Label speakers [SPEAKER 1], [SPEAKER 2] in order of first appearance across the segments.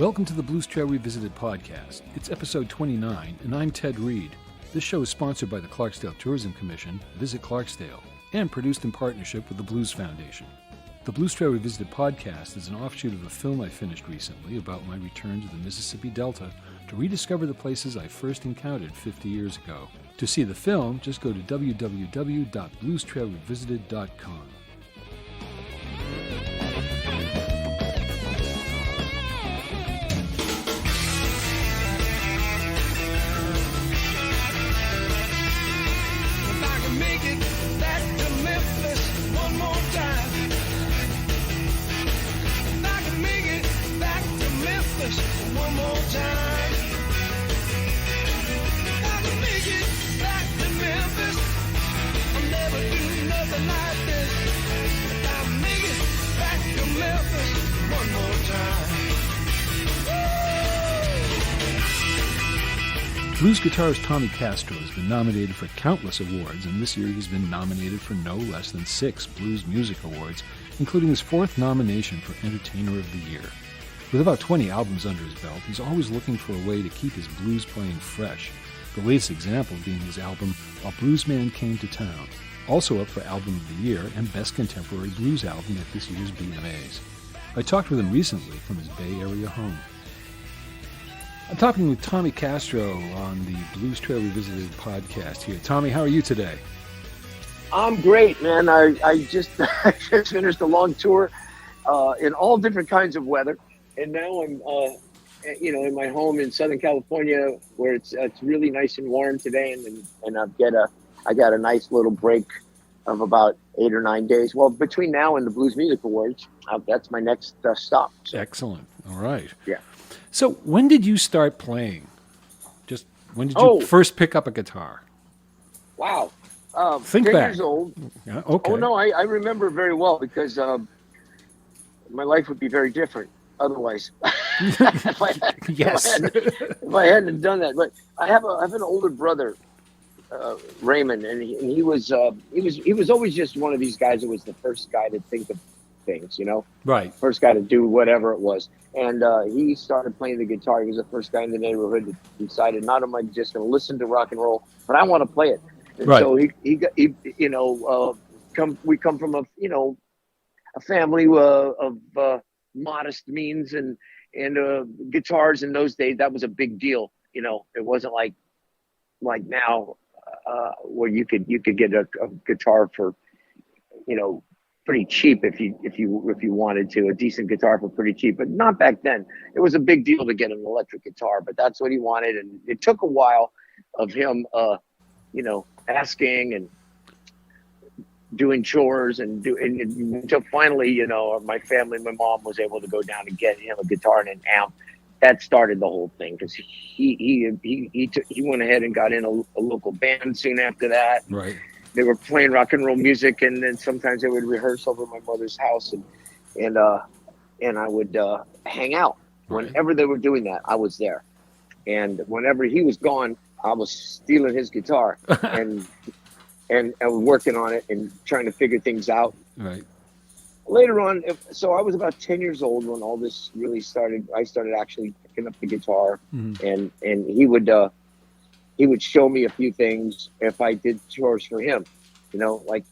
[SPEAKER 1] Welcome to the Blues Trail Revisited podcast. It's episode 29, and I'm Ted Reed. This show is sponsored by the Clarksdale Tourism Commission, Visit Clarksdale, and produced in partnership with the Blues Foundation. The Blues Trail Revisited podcast is an offshoot of a film I finished recently about my return to the Mississippi Delta to rediscover the places I first encountered 50 years ago. To see the film, just go to www.bluestrailrevisited.com. Blues guitarist Tommy Castro has been nominated for countless awards, and this year he's been nominated for no less than 6 Blues Music Awards, including his 4th nomination for Entertainer of the Year. With about 20 albums under his belt, he's always looking for a way to keep his blues playing fresh, the latest example being his album A Bluesman Came to Town, also up for Album of the Year and Best Contemporary Blues Album at this year's BMAs. I talked with him recently from his Bay Area home. I'm talking with Tommy Castro on the Blues Trail Revisited podcast here. Tommy, how are you today?
[SPEAKER 2] I'm great, man. I just I just finished a long tour in all different kinds of weather, and now I'm in my home in Southern California where it's really nice and warm today, and I got a nice little break of about 8 or 9 days. Well, between now and the Blues Music Awards, that's my next stop. So.
[SPEAKER 1] Excellent. All right.
[SPEAKER 2] Yeah.
[SPEAKER 1] So when did you start playing? Just when did you first pick up a guitar?
[SPEAKER 2] Wow.
[SPEAKER 1] Think
[SPEAKER 2] 10
[SPEAKER 1] back.
[SPEAKER 2] years old.
[SPEAKER 1] Yeah, okay.
[SPEAKER 2] Oh, no, I remember very well because my life would be very different otherwise. if I hadn't done that. But I have an older brother, Raymond, and he was always just one of these guys that was the first guy to think of things, right, first guy to do whatever it was, and he started playing the guitar. He was the first guy in the neighborhood that decided, not am I just going to listen to rock and roll, but I want to play it. And right. So we come from a family of modest means, and guitars in those days, that was a big deal. It wasn't like now where you could get a guitar for pretty cheap if you wanted to, a decent guitar for pretty cheap, but not back then. It was a big deal to get an electric guitar, but that's what he wanted, and it took a while of him asking and doing chores until finally my mom was able to go down and get him a guitar and an amp. That started the whole thing because he went ahead and got in a local band soon after that.
[SPEAKER 1] Right.
[SPEAKER 2] They were playing rock and roll music, and then sometimes they would rehearse over my mother's house, and I would hang out. Right. Whenever they were doing that, I was there, and whenever he was gone, I was stealing his guitar and working on it and trying to figure things out.
[SPEAKER 1] Right.
[SPEAKER 2] Later on, so I was about 10 years old when all this really started. I started actually picking up the guitar, and he would show me a few things if I did chores for him. Like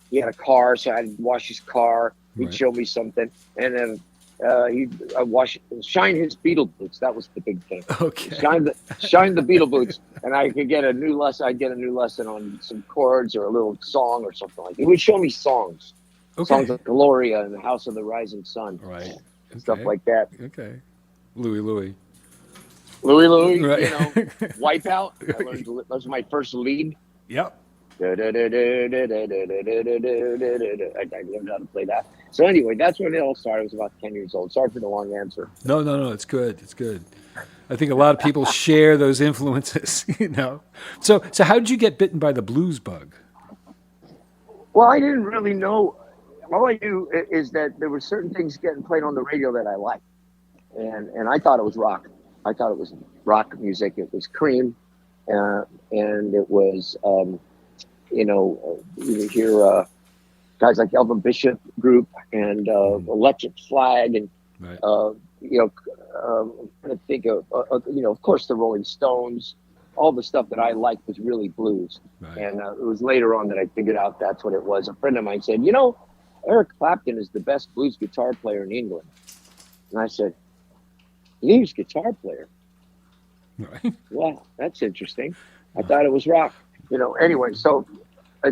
[SPEAKER 2] he had a car, so I'd wash his car. He'd show me something, and then he'd shine his Beatle boots. That was the big thing.
[SPEAKER 1] Okay.
[SPEAKER 2] Shine the Beatle boots, and I could get a new lesson. I'd get a new lesson on some chords or a little song or something like that. He would show me songs. Okay. Songs like Gloria and the House of the Rising Sun.
[SPEAKER 1] Right.
[SPEAKER 2] Stuff like that.
[SPEAKER 1] Okay. Louie.
[SPEAKER 2] Right. Wipeout. That was my first lead.
[SPEAKER 1] Yep.
[SPEAKER 2] I learned how to play that. So anyway, that's when it all started. I was about 10 years old. Sorry for the long answer.
[SPEAKER 1] No. It's good. I think a lot of people share those influences, So how did you get bitten by the blues bug?
[SPEAKER 2] Well, I didn't really know. All I knew is that there were certain things getting played on the radio that I liked. And I thought it was rock. I thought it was rock music. It was Cream, and it was, you hear guys like Elvin Bishop Group and Electric Flag and you know, I'm trying to think of course, the Rolling Stones, all the stuff that I liked was really blues.
[SPEAKER 1] Right.
[SPEAKER 2] And it was later on that I figured out that's what it was. A friend of mine said, Eric Clapton is the best blues guitar player in England. And I said, blues guitar player?
[SPEAKER 1] Right.
[SPEAKER 2] Wow, that's interesting. I thought it was rock. Anyway, so I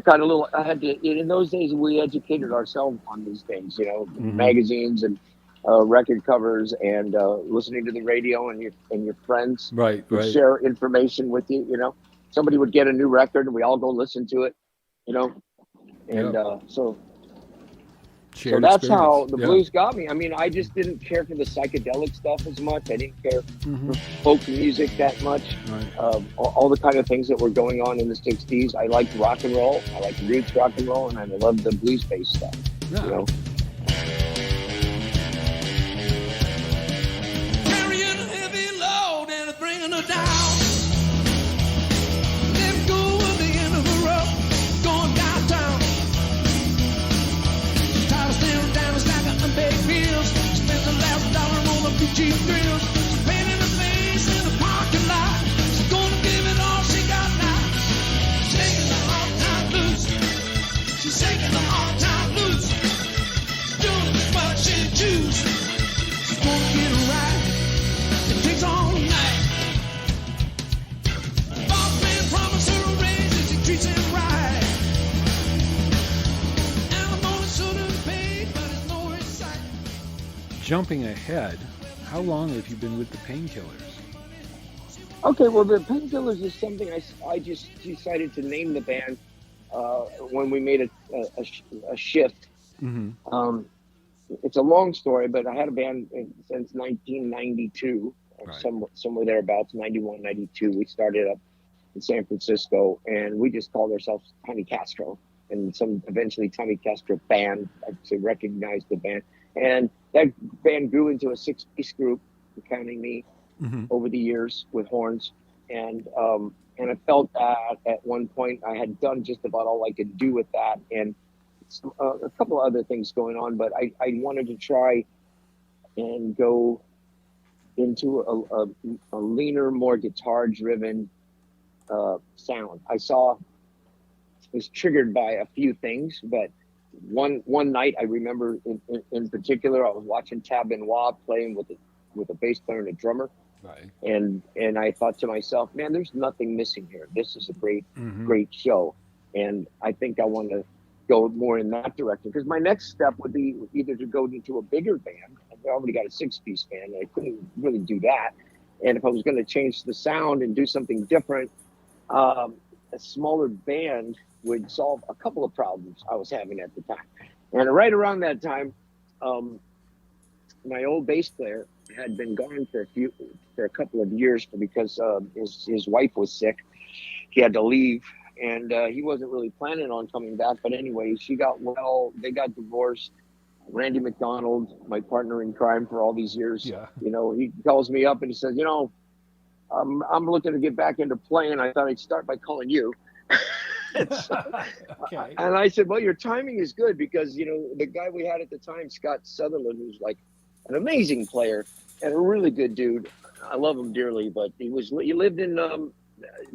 [SPEAKER 2] had to, in those days, we educated ourselves on these things, magazines and record covers and listening to the radio, and your friends
[SPEAKER 1] Right.
[SPEAKER 2] would
[SPEAKER 1] Right.
[SPEAKER 2] share information with you. Somebody would get a new record and we all go listen to it, and
[SPEAKER 1] Yep.
[SPEAKER 2] so
[SPEAKER 1] Shared
[SPEAKER 2] that's
[SPEAKER 1] experience.
[SPEAKER 2] how the
[SPEAKER 1] Yeah.
[SPEAKER 2] blues got me. I mean, I just didn't care for the psychedelic stuff as much. I didn't care
[SPEAKER 1] Mm-hmm.
[SPEAKER 2] for folk music that much.
[SPEAKER 1] Right.
[SPEAKER 2] All the kind of things that were going on in the 60s. I liked rock and roll. I liked roots rock and roll, and I loved the blues-based stuff.
[SPEAKER 1] Yeah.
[SPEAKER 3] Carrying a heavy load and it's bringing her down. Let go of the end of the road, going downtown. She's tired of staring down a stack of unpaid bills. Spends the last dollar on a few cheap grills. She's painting her face in the parking lot. She's gonna give it all she got now. Shaking the hard time blues. She's shaking the hard time blues. She's doing as much as choose. She's gonna get it right. It takes all night. Boss man promised her a raise if she treats him right. Alimony should have paid, but it's nowhere in sight.
[SPEAKER 1] Jumping ahead, how long have you been with the Painkillers?
[SPEAKER 2] Okay, well, the Painkillers is something I just decided to name the band when we made a shift.
[SPEAKER 1] Mm-hmm.
[SPEAKER 2] It's a long story, but I had a band since 1992,
[SPEAKER 1] Right.
[SPEAKER 2] somewhere thereabouts, 91, 92. We started up in San Francisco, and we just called ourselves Tommy Castro, and eventually Tommy Castro Band to recognize the band. And that band grew into a 6-piece group, counting me,
[SPEAKER 1] Mm-hmm.
[SPEAKER 2] over the years with horns. And I felt that at one point I had done just about all I could do with that, and a couple of other things going on, but I wanted to try and go into a leaner, more guitar-driven sound. I was triggered by a few things, but one night I remember in particular, I was watching Tab Benoit playing with a bass player and a drummer,
[SPEAKER 1] Right.
[SPEAKER 2] and I thought to myself, man, there's nothing missing here. This is a
[SPEAKER 1] Mm-hmm.
[SPEAKER 2] great show, and I think I want to go more in that direction, because my next step would be either to go into a bigger band. I already got a 6-piece band, and I couldn't really do that. And if I was going to change the sound and do something different, a smaller band would solve a couple of problems I was having at the time. And right around that time, my old bass player had been gone for a couple of years because his wife was sick. He had to leave, and he wasn't really planning on coming back. But anyway, she got well. They got divorced. Randy McDonald, my partner in crime for all these years,
[SPEAKER 1] Yeah.
[SPEAKER 2] he calls me up and he says, I'm looking to get back into playing. I thought I'd start by calling you.
[SPEAKER 1] Okay.
[SPEAKER 2] And I said, well, your timing is good because, the guy we had at the time, Scott Sutherland, who's like an amazing player and a really good dude. I love him dearly, but he lived in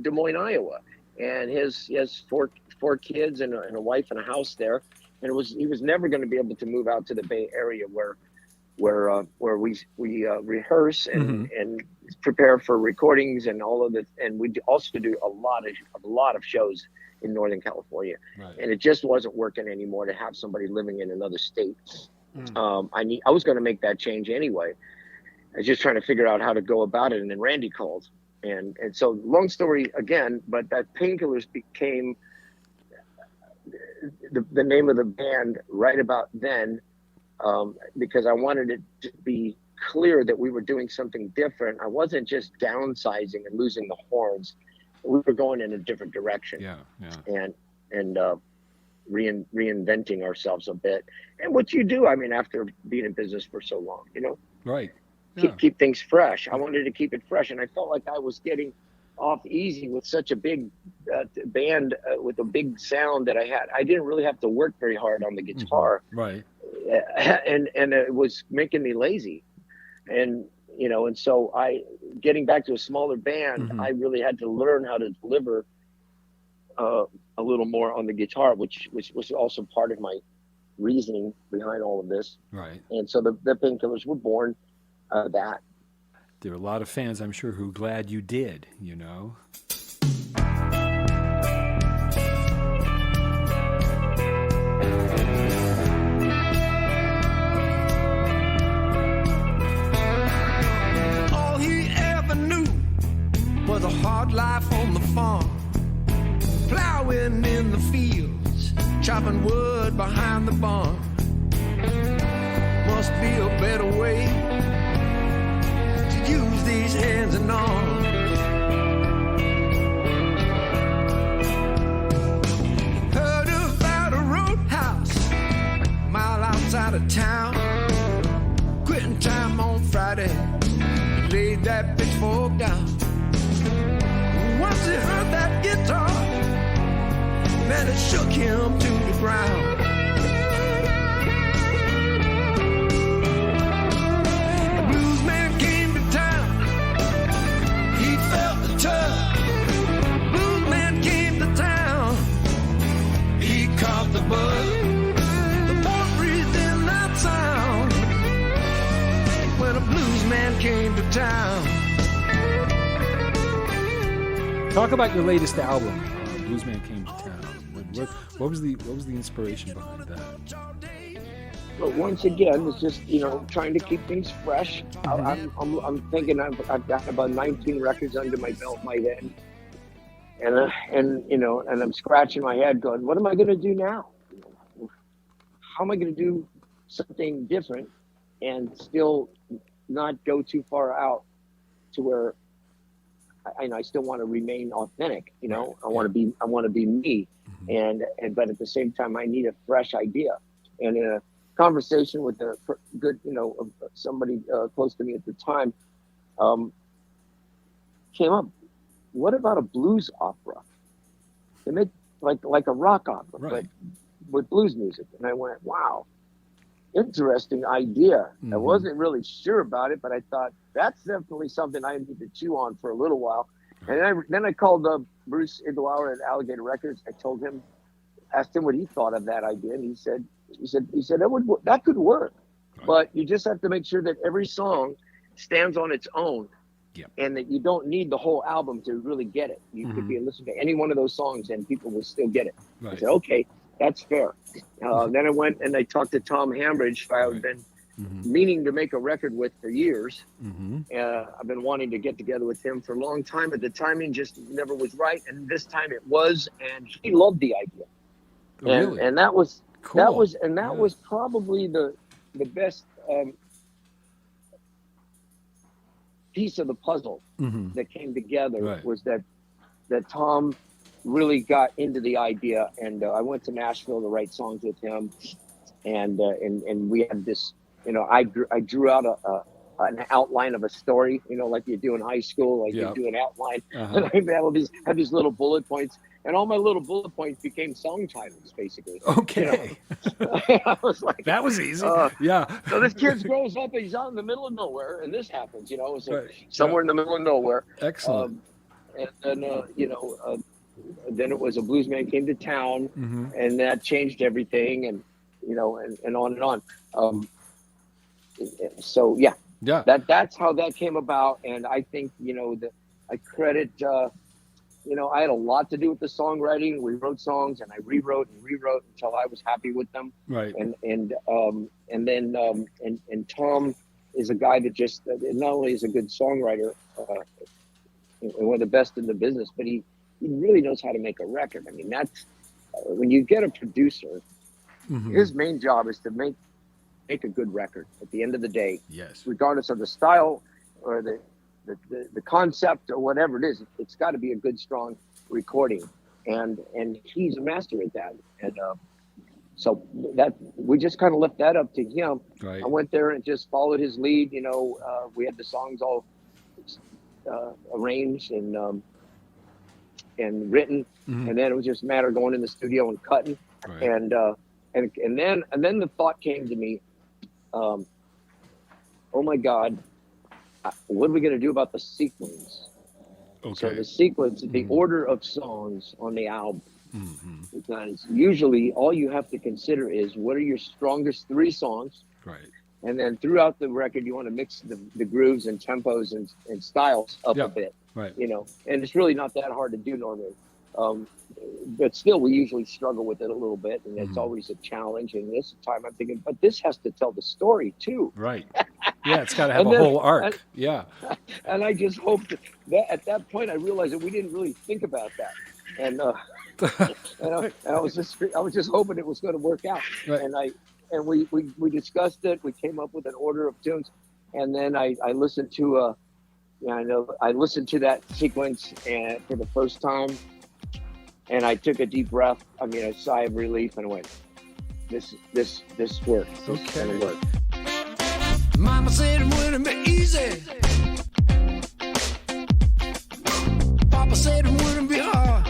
[SPEAKER 2] Des Moines, Iowa, and he has four kids and a wife and a house there. And he was never going to be able to move out to the Bay Area where we rehearse and prepare for recordings and all of it. And we also do a lot of shows in Northern California.
[SPEAKER 1] Right.
[SPEAKER 2] And it just wasn't working anymore to have somebody living in another state.
[SPEAKER 1] Mm.
[SPEAKER 2] I was going to make that change anyway. I was just trying to figure out how to go about it. And then Randy called. And so long story again, but that Painkillers became the name of the band right about then, because I wanted it to be clear that we were doing something different. I wasn't just downsizing and losing the horns. We were going in a different direction.
[SPEAKER 1] Yeah.
[SPEAKER 2] And reinventing ourselves a bit. And what you do, after being in business for so long,
[SPEAKER 1] Right. Yeah.
[SPEAKER 2] keep things fresh. I wanted to keep it fresh, and I felt like I was getting off easy with such a big band with a big sound that I had. I didn't really have to work very hard on the guitar,
[SPEAKER 1] Right.
[SPEAKER 2] and it was making me lazy. and and so getting back to a smaller band, I really had to learn how to deliver a little more on the guitar, which was also part of my reasoning behind all of this.
[SPEAKER 1] Right.
[SPEAKER 2] And so the Painkillers were born out of that.
[SPEAKER 1] There are a lot of fans, I'm sure, who are glad you did,
[SPEAKER 3] All he ever knew was a hard life on the farm, plowing in the fields, chopping wood behind the barn. Must be a better way to use these hands and arms. Heard about a roadhouse a mile outside of town, quitting time on Friday, laid that pitchfork down. Once he heard that guitar, man, it shook him to the ground. A bluesman came to town, he felt the tug. Bluesman came to town, he caught the bug. The boy breathed in that sound when a bluesman came to town.
[SPEAKER 1] Talk about your latest album, Bluesman Came to Town. What was the inspiration behind that?
[SPEAKER 2] But once again, it's just trying to keep things fresh. I'm thinking I've got about 19 records under my belt by then, and I'm scratching my head, going, what am I going to do now? How am I going to do something different and still not go too far out to where I still want to remain authentic. I want to be me, and but at the same time, I need a fresh idea. And in a conversation with a good, somebody close to me at the time, came up. What about a blues opera? They make like a rock opera, but with blues music. And I went, wow, interesting idea. I wasn't really sure about it, but I thought that's definitely something I need to chew on for a little while. And then I called Bruce Iglauer at Alligator Records. I told him, asked him what he thought of that idea, and he said that could work, but you just have to make sure that every song stands on its own, and that you don't need the whole album to really get it. You could be listening to any one of those songs, and people will still get it. I said, okay, that's fair. Then I went and I talked to Tom Hambridge, who I've been meaning to make a record with for years. I've been wanting to get together with him for a long time, but the timing just never was right. And this time it was, and he loved the idea.
[SPEAKER 1] Really?
[SPEAKER 2] And that was
[SPEAKER 1] cool.
[SPEAKER 2] That was probably the best piece of the puzzle that came together, was that Tom really got into the idea, and I went to Nashville to write songs with him, and we had this, I drew out an outline of a story, like you do in high school, like you do an outline, and I had these little bullet points, and all my little bullet points became song titles, basically.
[SPEAKER 1] Okay.
[SPEAKER 2] I was like,
[SPEAKER 1] that was easy.
[SPEAKER 2] So this kid grows up, and he's out in the middle of nowhere, and this happens, so somewhere in the middle of nowhere.
[SPEAKER 1] Excellent.
[SPEAKER 2] And then, then it was A Bluesman Came to Town, and that changed everything, and and on and on. So that's how that came about, and I think that I credit. I had a lot to do with the songwriting. We wrote songs, and I rewrote until I was happy with them.
[SPEAKER 1] Right.
[SPEAKER 2] And Tom is a guy that just not only is a good songwriter, and one of the best in the business, but he really knows how to make a record. I mean, that's when you get a producer, his main job is to make a good record at the end of the day.
[SPEAKER 1] Yes.
[SPEAKER 2] Regardless of the style or the concept or whatever it is, it's got to be a good, strong recording. And he's a master at that. And so that we just kind of left that up to him.
[SPEAKER 1] Right.
[SPEAKER 2] I went there and just followed his lead. We had the songs all arranged and written, and then it was just a matter of going in the studio and cutting. Right. And then the thought came to me, oh my God, what are we going to do about the sequence?
[SPEAKER 1] Okay.
[SPEAKER 2] So the sequence, the order of songs on the album, because usually all you have to consider is what are your strongest 3 songs,
[SPEAKER 1] Right.
[SPEAKER 2] and then throughout the record you want to mix the grooves and tempos and styles up a bit,
[SPEAKER 1] right.
[SPEAKER 2] And it's really not that hard to do normally. But still, we usually struggle with it a little bit, and it's always a challenge. And this time I'm thinking, but this has to tell the story too.
[SPEAKER 1] Right. Yeah, it's got to have a whole arc.
[SPEAKER 2] And I just hoped that at that point I realized that we didn't really think about that. And I was just hoping it was going to work out.
[SPEAKER 1] Right.
[SPEAKER 2] And we discussed it. We came up with an order of tunes, and then I listened to I listened to that sequence and for the first time, and I took a deep breath. I mean, a sigh of relief, and I went, "This works. This is gonna work."
[SPEAKER 3] Mama said it wouldn't be easy. Papa said it wouldn't be hard.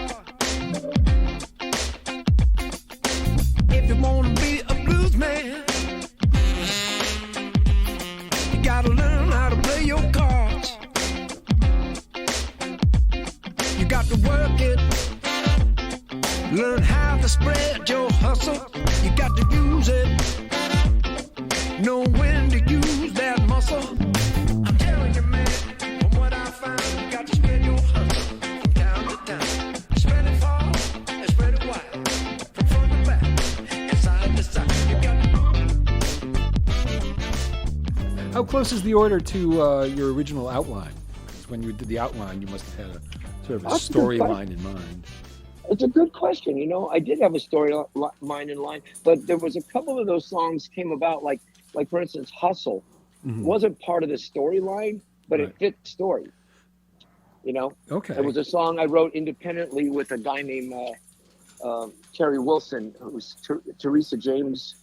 [SPEAKER 3] If you want to be a blues man, you gotta learn how to play your cards. You got to work it. Learn how to spread your hustle. You got to use it. Know when to use that muscle. I'm telling you, man, from what I found, you got to spread your hustle from town to town. Spread it far and spread it wide. From front to back and side to side. You got to...
[SPEAKER 1] How close is the order to your original outline? Because when you did the outline, you must have had a sort of a storyline in mind.
[SPEAKER 2] It's a good question. I did have a storyline in line, but there was a couple of those songs came about, like for instance, Hustle wasn't part of the storyline, but it fit the story.
[SPEAKER 1] Okay.
[SPEAKER 2] It was a song I wrote independently with a guy named Terry Wilson, who's Teresa James'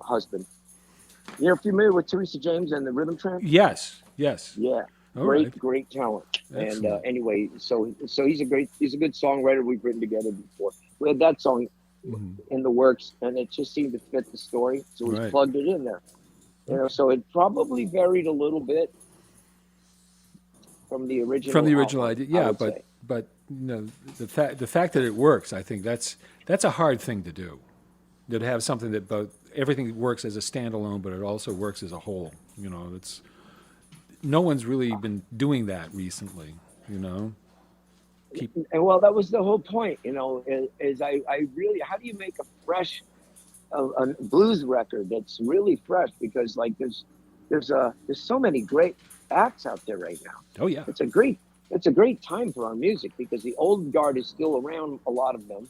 [SPEAKER 2] husband. You're familiar with Teresa James and the Rhythm Tramp?
[SPEAKER 1] Yes.
[SPEAKER 2] Yeah.
[SPEAKER 1] All
[SPEAKER 2] Great talent.
[SPEAKER 1] Excellent.
[SPEAKER 2] And anyway, so he's a good songwriter. We've written together before. We had that song in the works, and it just seemed to fit the story, so we plugged it in there. So it probably varied a little bit from the original.
[SPEAKER 1] Idea. Yeah, but the fact that it works, I think that's a hard thing to do. To have something that everything works as a standalone, but it also works as a whole. No one's really been doing that recently, And
[SPEAKER 2] well, that was the whole point, is I really, how do you make a fresh a blues record that's really fresh? Because there's so many great acts out there right now.
[SPEAKER 1] Oh yeah.
[SPEAKER 2] It's a great time for our music because the old guard is still around, a lot of them.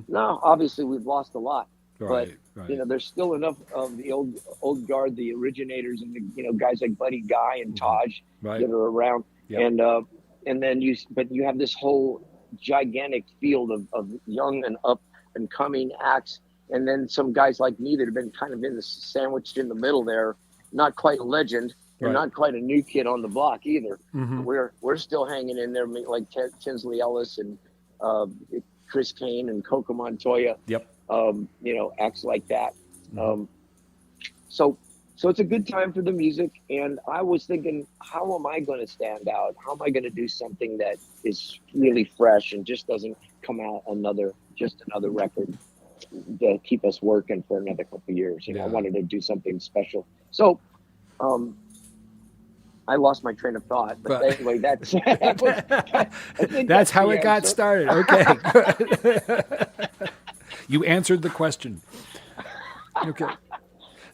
[SPEAKER 2] Now, obviously we've lost a lot.
[SPEAKER 1] Right.
[SPEAKER 2] There's still enough of the old guard, the originators, and the guys like Buddy Guy and Taj that are around. Yep. And then you have this whole gigantic field of young and up and coming acts, and then some guys like me that have been kind of sandwiched in the middle there, not quite a legend, and not quite a new kid on the block either. We're still hanging in there, like Tinsley Ellis and Chris Kane and Coco Montoya.
[SPEAKER 1] Yep.
[SPEAKER 2] Acts like that. So it's a good time for the music. And I was thinking, how am I going to stand out? How am I going to do something that is really fresh and just doesn't come out another record to keep us working for another couple of years? I wanted to do something special. So, I lost my train of thought, but anyway, that's
[SPEAKER 1] that's how it got started. Okay. You answered the question. Okay.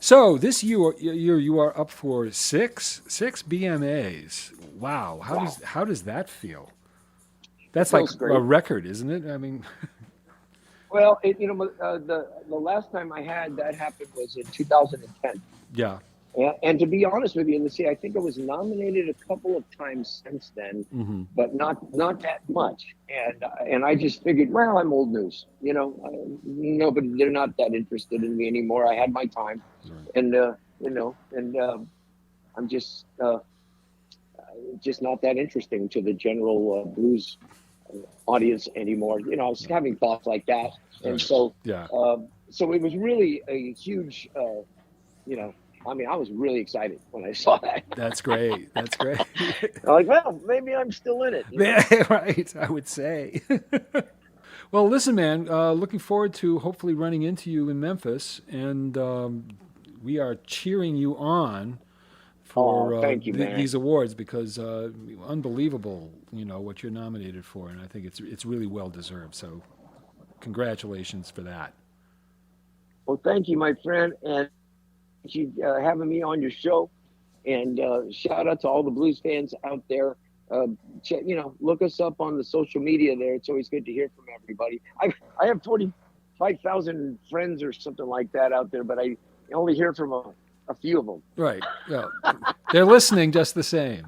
[SPEAKER 1] So this year you are up for six BMAs. Wow. How does that feel? That's like a record, isn't it? I mean.
[SPEAKER 2] Well, the last time I had that happen was in 2010.
[SPEAKER 1] Yeah.
[SPEAKER 2] And to be honest with you, I think I was nominated a couple of times since then, but not that much. And I just figured, well, I'm old news, but they're not that interested in me anymore. I had my time, and I'm just not that interesting to the general blues audience anymore. I was having thoughts like that, and so it was really a huge, I mean, I was really excited when I saw that.
[SPEAKER 1] That's great. That's great.
[SPEAKER 2] I'm like, well, maybe I'm still in it.
[SPEAKER 1] Yeah, right, I would say. Well, listen, man, looking forward to hopefully running into you in Memphis, and we are cheering you on for
[SPEAKER 2] thank you, man.
[SPEAKER 1] these awards, because unbelievable, what you're nominated for, and I think it's really well deserved. So, congratulations for that.
[SPEAKER 2] Well, thank you, my friend, and thank you having me on your show. And shout out to all the blues fans out there. Look us up on the social media there. It's always good to hear from everybody. I have 45,000 friends or something like that out there, but I only hear from a few of them.
[SPEAKER 1] Right. Well, they're listening just the same,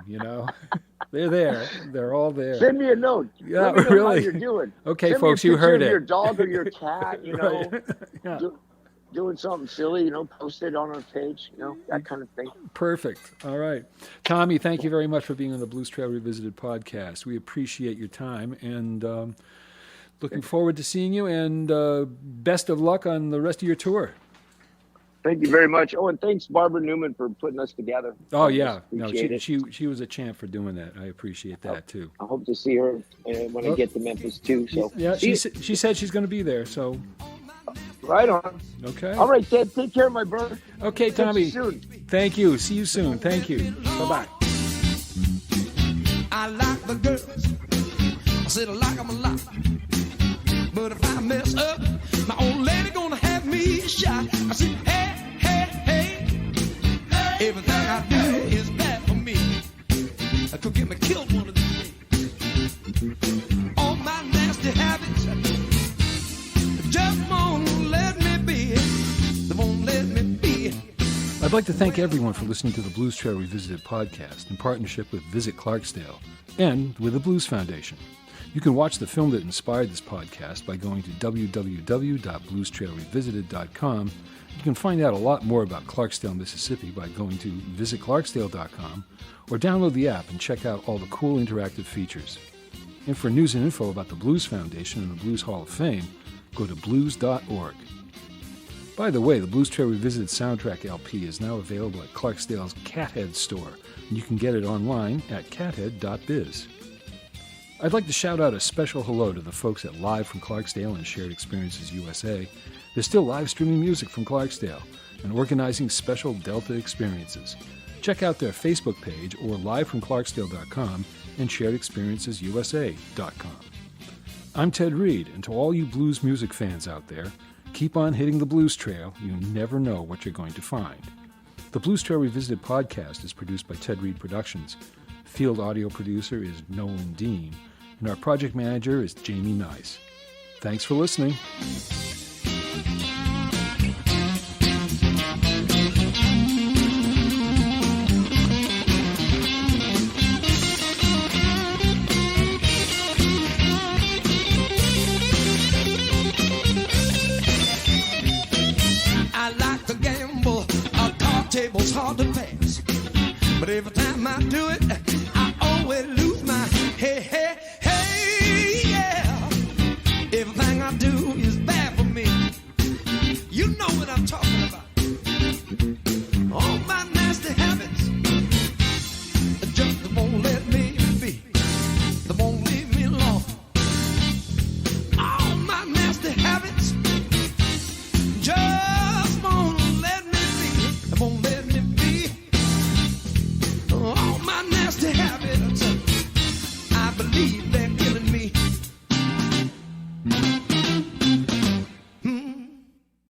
[SPEAKER 1] They're there. They're all there.
[SPEAKER 2] Send me a note.
[SPEAKER 1] Yeah,
[SPEAKER 2] Let me know
[SPEAKER 1] really.
[SPEAKER 2] how you're doing.
[SPEAKER 1] Okay,
[SPEAKER 2] Send
[SPEAKER 1] folks,
[SPEAKER 2] me a
[SPEAKER 1] you heard
[SPEAKER 2] picture of
[SPEAKER 1] it.
[SPEAKER 2] your dog or your cat,
[SPEAKER 1] Right. Yeah.
[SPEAKER 2] Doing something silly, post it on our page, that kind of thing.
[SPEAKER 1] Perfect. All right. Tommy, thank you very much for being on the Blues Trail Revisited podcast. We appreciate your time, and looking forward to seeing you, and best of luck on the rest of your tour.
[SPEAKER 2] Thank you very much. Oh, and thanks, Barbara Newman, for putting us together.
[SPEAKER 1] Oh, yeah. No,
[SPEAKER 2] Appreciate it.
[SPEAKER 1] she was a champ for doing that. I appreciate that, too.
[SPEAKER 2] I hope to see her when I get to Memphis, too. So
[SPEAKER 1] Yeah, she said she's going to be there, so...
[SPEAKER 2] Right on.
[SPEAKER 1] Okay.
[SPEAKER 2] All right, Ted. Take care, my brother.
[SPEAKER 1] Okay, Tommy.
[SPEAKER 2] Talk to you soon.
[SPEAKER 1] Thank you. See you soon. Thank you. Bye-bye.
[SPEAKER 3] I like the girls. I said I like them a lot. But if I mess up, my old lady gonna have me shot. I said, hey, hey, hey. Everything I do is bad for me. I could get me killed one of these days. All my nasty habits just won't let me be. They won't let me be.
[SPEAKER 1] I'd like to thank everyone for listening to the Blues Trail Revisited podcast in partnership with Visit Clarksdale and with the Blues Foundation. You can watch the film that inspired this podcast by going to www.bluestrailrevisited.com. You can find out a lot more about Clarksdale, Mississippi by going to visitclarksdale.com, or download the app and check out all the cool interactive features. And for news and info about the Blues Foundation and the Blues Hall of Fame, go to blues.org. By the way, the Blues Trail Revisited soundtrack LP is now available at Clarksdale's Cathead store, and you can get it online at cathead.biz. I'd like to shout out a special hello to the folks at Live from Clarksdale and Shared Experiences USA. They're still live streaming music from Clarksdale and organizing special Delta experiences. Check out their Facebook page or livefromclarksdale.com and sharedexperiencesUSA.com. I'm Ted Reed, and to all you blues music fans out there, keep on hitting the blues trail. You never know what you're going to find. The Blues Trail Revisited podcast is produced by Ted Reed Productions. Field audio producer is Nolan Dean, and our project manager is Jamie Nice. Thanks for listening.
[SPEAKER 3] I like to gamble, a card table's hard to pass. But every time I do it, I always lose my hey, hey, hey, yeah. Everything I do is bad for me. You know what I'm talking about. All my nasty habits just won't let me be. They won't leave me alone. All my nasty habits just won't let me be. They won't let me be. All my nasty habits